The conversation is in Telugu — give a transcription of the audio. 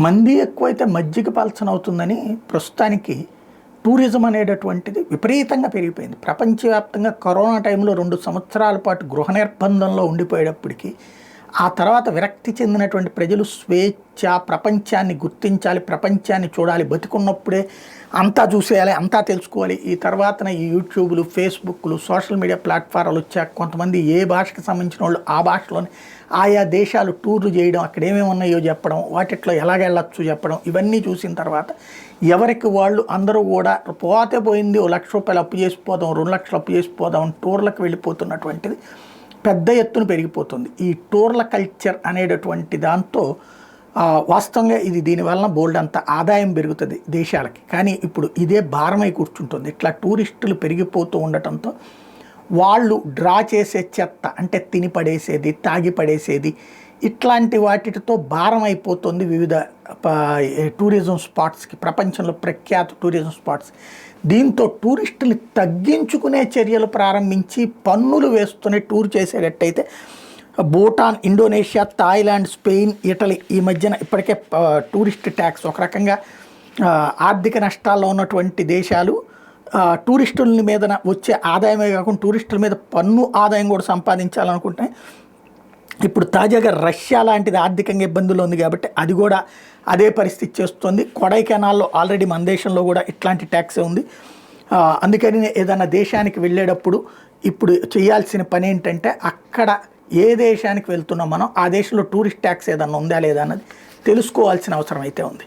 మంది ఎక్కువైతే మజ్జిగ పలచనవుతుందని ప్రస్తుతానికి టూరిజం అనేటటువంటిది విపరీతంగా పెరిగిపోయింది. ప్రపంచవ్యాప్తంగా కరోనా టైంలో 2 సంవత్సరాల పాటు గృహ నిర్బంధంలో ఉండిపోయేటప్పటికి ఆ తర్వాత విరక్తి చెందినటువంటి ప్రజలు స్వేచ్ఛ, ప్రపంచాన్ని గుర్తించాలి, ప్రపంచాన్ని చూడాలి, బతికున్నప్పుడే అంతా చూసేయాలి, అంతా తెలుసుకోవాలి. ఈ తర్వాతన ఈ యూట్యూబ్లు, ఫేస్బుక్లు, సోషల్ మీడియా ప్లాట్ఫారాలు వచ్చాక కొంతమంది ఏ భాషకి సంబంధించిన వాళ్ళు ఆ భాషలోనే ఆయా దేశాలు టూర్లు చేయడం, అక్కడ ఏమేమి ఉన్నాయో చెప్పడం, వాటిట్లో ఎలాగెళ్ళచ్చు చెప్పడం, ఇవన్నీ చూసిన తర్వాత ఎవరికి వాళ్ళు అందరూ కూడా పోతే పోయింది, ఓ ₹1,00,000 అప్పు చేసిపోదాం, 2 లక్షలు అప్పు చేసిపోదాం టూర్లకు వెళ్ళిపోతున్నటువంటిది పెద్ద ఎత్తున పెరిగిపోతుంది. ఈ టూర్ల కల్చర్ అనేటటువంటి దాంతో వాస్తవంగా ఇది దీనివల్ల బోల్డ్ అంత ఆదాయం పెరుగుతుంది దేశాలకి. కానీ ఇప్పుడు ఇదే భారమై కూర్చుంటుంది. ఇట్లా టూరిస్టులు పెరిగిపోతూ ఉండటంతో వాళ్ళు డ్రా చేసే చెత్త అంటే తిని పడేసేది, తాగి పడేసేది, ఇట్లాంటి వాటితో భారం అయిపోతుంది వివిధ టూరిజం స్పాట్స్కి, ప్రపంచంలో ప్రఖ్యాత టూరిజం స్పాట్స్. దీంతో టూరిస్టులు తగ్గించుకునే చర్యలు ప్రారంభించి పన్నులు వేస్తూనే టూర్ చేసేటట్టయితే Bhutan, Indonesia, Thailand, Spain, Italy ఈ మధ్యన ఇప్పటికే టూరిస్ట్ ట్యాక్స్ ఒక రకంగా ఆర్థిక నష్టాల్లో ఉన్నటువంటి దేశాలు టూరిస్టుల మీద వచ్చే ఆదాయమే కాకుండా టూరిస్టుల మీద పన్ను ఆదాయం కూడా సంపాదించాలనుకుంటే ఇప్పుడు తాజాగా రష్యా లాంటిది ఆర్థికంగా ఇబ్బందులు ఉంది కాబట్టి అది కూడా అదే పరిస్థితి చేస్తుంది. కొడైకెనాల్లో ఆల్రెడీ మన దేశంలో కూడా ఇట్లాంటి ట్యాక్సే ఉంది. అందుకని ఏదైనా దేశానికి వెళ్ళేటప్పుడు ఇప్పుడు చేయాల్సిన పని ఏంటంటే అక్కడ ఏ దేశానికి వెళ్తున్నాం మనం, ఆ దేశంలో టూరిస్ట్ ట్యాక్స్ ఏదన్నా ఉందా లేదా అన్నది తెలుసుకోవాల్సిన అవసరం అయితే ఉంది.